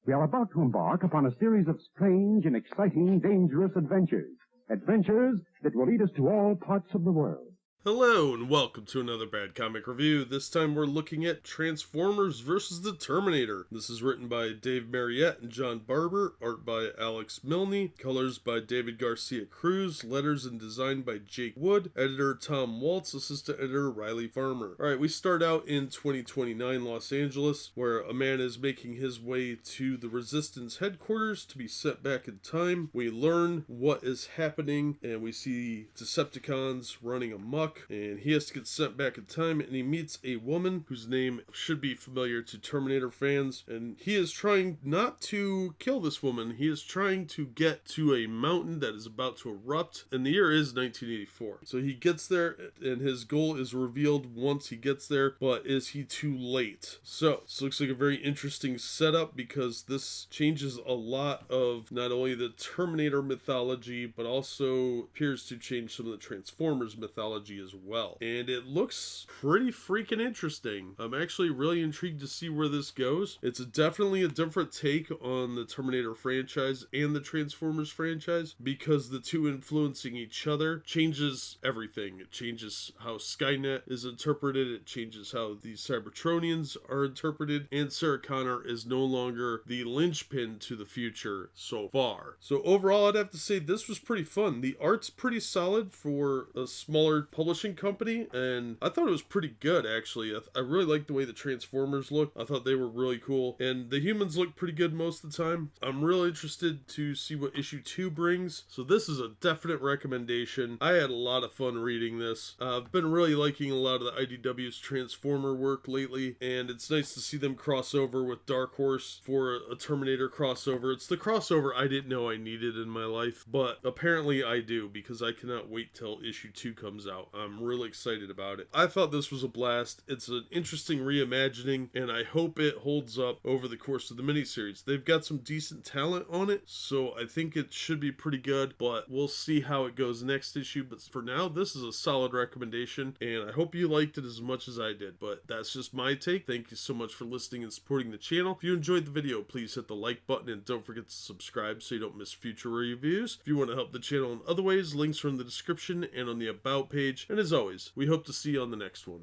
We are about to embark upon a series of strange and exciting, dangerous adventures. Adventures that will lead us to all parts of the world. Hello and welcome to another Bad Comic Review. This time we're looking at Transformers vs. the Terminator. This is written by Dave Mariette and John Barber, art by Alex Milne, colors by David Garcia Cruz, letters and design by Jake Wood, editor Tom Waltz, assistant editor Riley Farmer. Alright, we start out in 2029 Los Angeles, where a man is making his way to the Resistance headquarters to be sent back in time. We learn what is happening and we see Decepticons running amok. And he has to get sent back in time, and he meets a woman whose name should be familiar to Terminator fans, and he is trying not to kill this woman. He is trying to get to a mountain that is about to erupt, and the year is 1984. So he gets there, and his goal is revealed once he gets there, but is he too late? So this looks like a very interesting setup, because this changes a lot of not only the Terminator mythology, but also appears to change some of the Transformers mythology as well. And it looks pretty freaking interesting. I'm actually really intrigued to see where this goes. It's definitely a different take on the Terminator franchise and the Transformers franchise, because the two influencing each other changes everything. It changes how Skynet is interpreted, it changes how the Cybertronians are interpreted, and Sarah Connor is no longer the linchpin to the future so far. So overall, I'd have to say this was pretty fun. The art's pretty solid for a smaller publishing company, and I thought it was pretty good actually. I really liked the way the Transformers look. I thought they were really cool, and the humans look pretty good most of the time. I'm really interested to see what issue 2 brings, so this is a definite recommendation. I had a lot of fun reading this. I've been really liking a lot of the IDW's Transformer work lately, and it's nice to see them cross over with Dark Horse for a Terminator crossover. It's the crossover I didn't know I needed in my life, but apparently I do, because I cannot wait till issue 2 comes out. I'm really excited about it. I thought this was a blast. It's an interesting reimagining, and I hope it holds up over the course of the miniseries. They've got some decent talent on it, so I think it should be pretty good, but we'll see how it goes next issue. But for now, this is a solid recommendation, and I hope you liked it as much as I did. But that's just my take. Thank you so much for listening and supporting the channel. If you enjoyed the video, please hit the like button, and don't forget to subscribe so you don't miss future reviews. If you want to help the channel in other ways, links are in the description and on the About page. And as always, we hope to see you on the next one.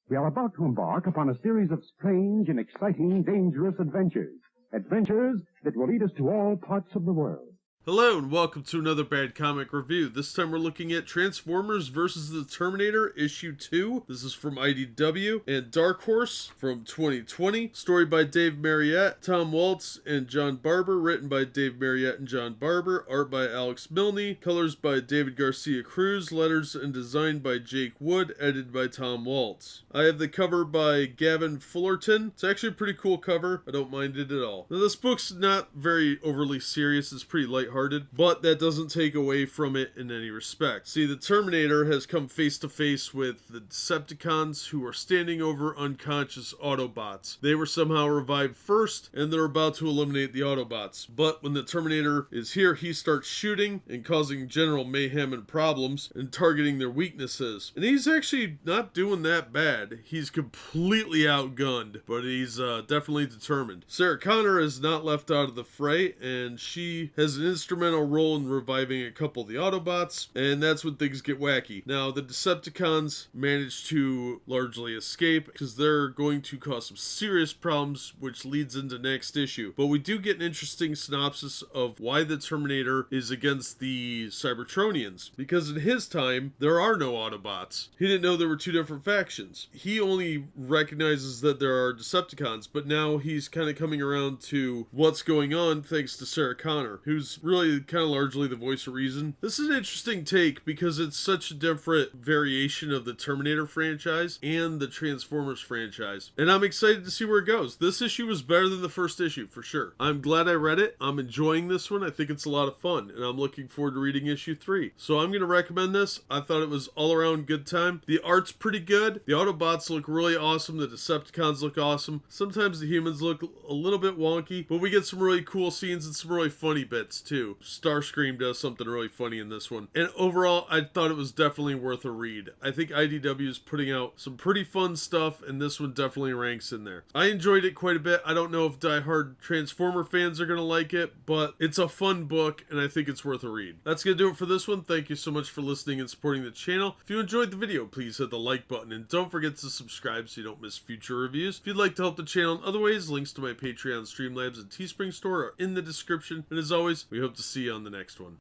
We are about to embark upon a series of strange and exciting, dangerous adventures. Adventures that will lead us to all parts of the world. Hello and welcome to another Bad Comic Review. This time we're looking at Transformers vs. the Terminator issue 2. This is from IDW and Dark Horse from 2020. Story by Dave Mariette, Tom Waltz, and John Barber. Written by Dave Mariette and John Barber. Art by Alex Milne. Colors by David Garcia Cruz. Letters and design by Jake Wood. Edited by Tom Waltz. I have the cover by Gavin Fullerton. It's actually a pretty cool cover. I don't mind it at all. Now this book's not very overly serious. It's pretty lighthearted, but that doesn't take away from it in any respect. See, the Terminator has come face to face with the Decepticons, who are standing over unconscious Autobots. They were somehow revived first, and they're about to eliminate the Autobots. But when the Terminator is here, he starts shooting and causing general mayhem and problems and targeting their weaknesses. And he's actually not doing that bad. He's completely outgunned, but he's definitely determined. Sarah Connor is not left out of the fray, and she has an instrumental role in reviving a couple of the Autobots, and that's when things get wacky. Now, the Decepticons manage to largely escape, because they're going to cause some serious problems, which leads into next issue. But we do get an interesting synopsis of why the Terminator is against the Cybertronians, because in his time, there are no Autobots. He didn't know there were two different factions. He only recognizes that there are Decepticons, but now he's kind of coming around to what's going on thanks to Sarah Connor, who's really kind of largely the voice of reason. This is an interesting take because it's such a different variation of the Terminator franchise and the Transformers franchise, and I'm excited to see where it goes. This issue was better than the first issue for sure. I'm glad I read it. I'm enjoying this one. I think it's a lot of fun, and I'm looking forward to reading issue 3. So I'm going to recommend this. I thought it was all around good time. The art's pretty good. The Autobots look really awesome. The Decepticons look awesome. Sometimes the humans look a little bit wonky, but we get some really cool scenes and some really funny bits too. too. Starscream does something really funny in this one. And overall, I thought it was definitely worth a read. I think IDW is putting out some pretty fun stuff, and this one definitely ranks in there. I enjoyed it quite a bit. I don't know if diehard Transformer fans are going to like it, but it's a fun book, and I think it's worth a read. That's going to do it for this one. Thank you so much for listening and supporting the channel. If you enjoyed the video, please hit the like button, and don't forget to subscribe so you don't miss future reviews. If you'd like to help the channel in other ways, links to my Patreon, Streamlabs, and Teespring store are in the description. And as always, we hope to see you on the next one.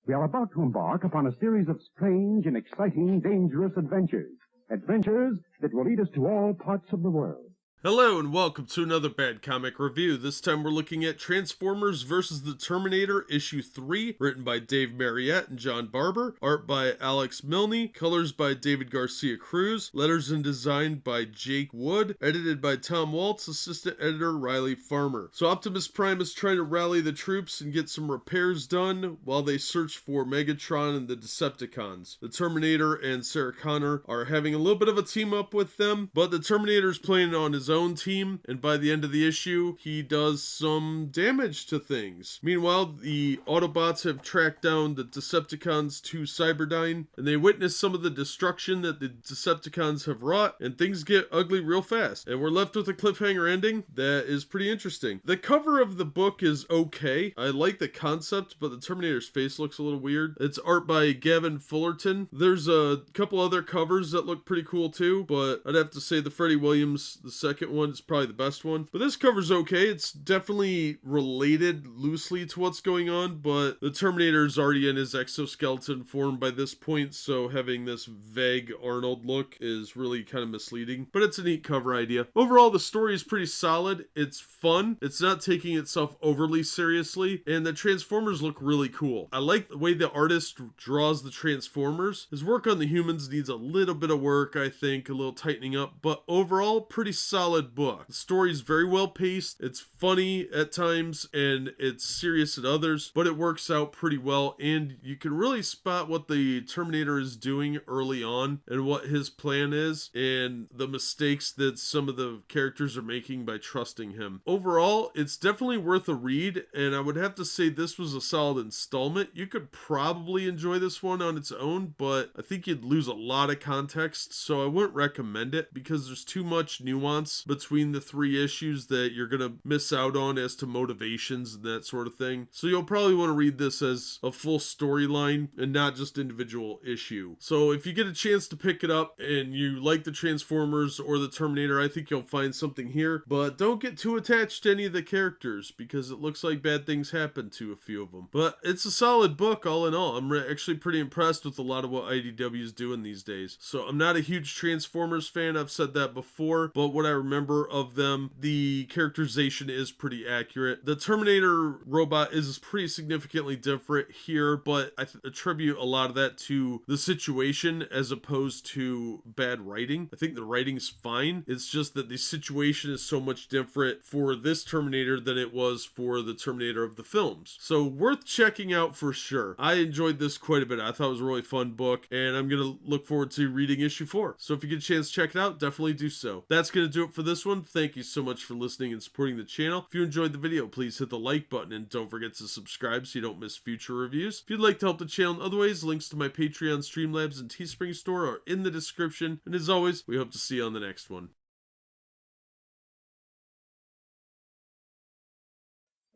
We are about to embark upon a series of strange and exciting, dangerous adventures. Adventures that will lead us to all parts of the world. Hello and welcome to another Bad Comic Review. This time we're looking at Transformers vs. the Terminator Issue 3, written by Dave Mariette and John Barber, art by Alex Milne, colors by David Garcia Cruz, letters and design by Jake Wood, edited by Tom Waltz, assistant editor Riley Farmer. So Optimus Prime is trying to rally the troops and get some repairs done while they search for Megatron and the Decepticons. The Terminator and Sarah Connor are having a little bit of a team up with them, but the Terminator's playing on his own team, and by the end of the issue, he does some damage to things. Meanwhile, the Autobots have tracked down the Decepticons to Cyberdyne, and they witness some of the destruction that the Decepticons have wrought, and things get ugly real fast. And we're left with a cliffhanger ending that is pretty interesting. The cover of the book is okay. I like the concept, but the Terminator's face looks a little weird. It's art by Gavin Fullerton. There's a couple other covers that look pretty cool too, but I'd have to say the Freddie Williams, the second one, is probably the best one. But this cover's okay. It's definitely related loosely to what's going on, but the Terminator's already in his exoskeleton form by this point, so having this vague Arnold look is really kind of misleading. But it's a neat cover idea. Overall, the story is pretty solid. It's fun. It's not taking itself overly seriously, and the Transformers look really cool. I like the way the artist draws the Transformers. His work on the humans needs a little bit of work, I think, a little tightening up, but overall, pretty solid book. The story's very well paced, it's funny at times, and it's serious at others, but it works out pretty well, and you can really spot what the Terminator is doing early on, and what his plan is, and the mistakes that some of the characters are making by trusting him. Overall, it's definitely worth a read, and I would have to say this was a solid installment. You could probably enjoy this one on its own, but I think you'd lose a lot of context, so I wouldn't recommend it, because there's too much nuance between the three issues that you're gonna miss out on as to motivations and that sort of thing. So you'll probably want to read this as a full storyline and not just individual issue. So if you get a chance to pick it up and you like the Transformers or the Terminator, I think you'll find something here, but don't get too attached to any of the characters because it looks like bad things happen to a few of them. But it's a solid book all in all. I'm actually pretty impressed with a lot of what IDW is doing these days. So I'm not a huge Transformers fan, I've said that before, but what I remember of them, the characterization is pretty accurate. The Terminator robot is pretty significantly different here, but I attribute a lot of that to the situation as opposed to bad writing. I think the writing's fine. It's just that the situation is so much different for this Terminator than it was for the Terminator of the films. So worth checking out for sure. I enjoyed this quite a bit. I thought it was a really fun book, and I'm going to look forward to reading issue 4. So if you get a chance to check it out, definitely do so. That's going to do it for this one. Thank you so much for listening and supporting the channel. If you enjoyed the video, please hit the like button and don't forget to subscribe so you don't miss future reviews. If you'd like to help the channel in other ways, links to my Patreon, Streamlabs, and Teespring store are in the description. And as always, we hope to see you on the next one.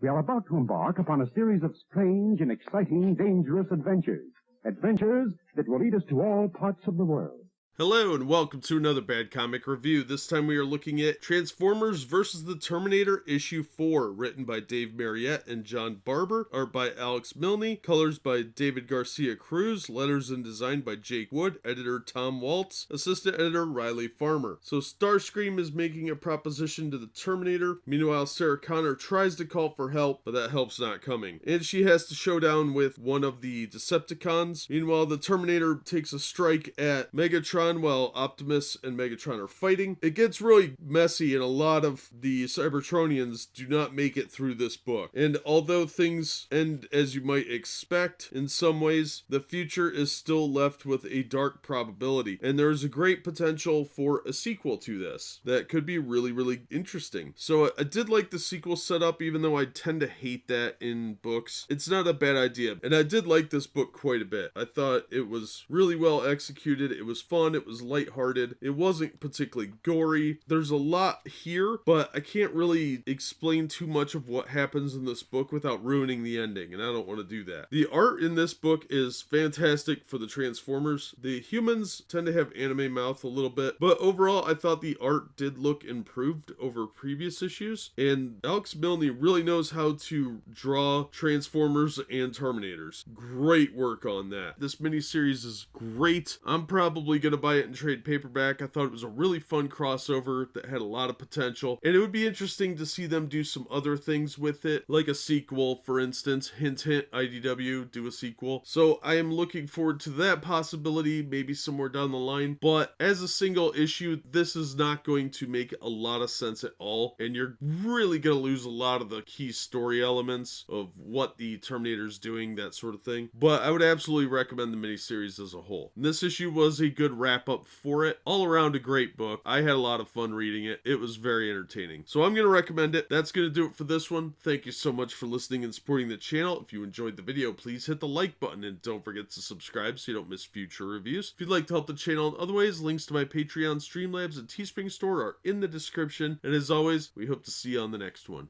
We are about to embark upon a series of strange and exciting, dangerous adventures. Adventures that will lead us to all parts of the world. Hello and welcome to another Bad Comic Review. This time we are looking at Transformers vs. the Terminator Issue 4, written by Dave Mariette and John Barber, art by Alex Milne, colors by David Garcia Cruz, letters and design by Jake Wood, editor Tom Waltz, assistant editor Riley Farmer. So Starscream is making a proposition to the Terminator. Meanwhile, Sarah Connor tries to call for help, but that help's not coming. And she has to show down with one of the Decepticons. Meanwhile, the Terminator takes a strike at Megatron Cybertron while Optimus and Megatron are fighting. It gets really messy, and a lot of the Cybertronians do not make it through this book. And although things end as you might expect in some ways, the future is still left with a dark probability, and there is a great potential for a sequel to this that could be really, really interesting. So I did like the sequel setup, even though I tend to hate that in books. It's not a bad idea, and I did like this book quite a bit. I thought it was really well executed. It was fun. It was lighthearted. It wasn't particularly gory. There's a lot here, but I can't really explain too much of what happens in this book without ruining the ending, and I don't want to do that. The art in this book is fantastic for the Transformers. The humans tend to have anime mouth a little bit, but overall I thought the art did look improved over previous issues, and Alex Milne really knows how to draw Transformers and Terminators. Great work on that. This miniseries is great. I'm probably going to buy it in trade paperback. I thought it was a really fun crossover that had a lot of potential, and it would be interesting to see them do some other things with it, like a sequel, for instance. Hint, hint, IDW, do a sequel. So I am looking forward to that possibility, maybe somewhere down the line, but as a single issue, this is not going to make a lot of sense at all, and you're really going to lose a lot of the key story elements of what the Terminator's doing, that sort of thing. But I would absolutely recommend the miniseries as a whole. And this issue was a good wrap-up for it. All around a great book. I had a lot of fun reading it. It was very entertaining. So I'm going to recommend it. That's going to do it for this one. Thank you so much for listening and supporting the channel. If you enjoyed the video, please hit the like button and don't forget to subscribe so you don't miss future reviews. If you'd like to help the channel in other ways, links to my Patreon, Streamlabs, and Teespring store are in the description. And as always, we hope to see you on the next one.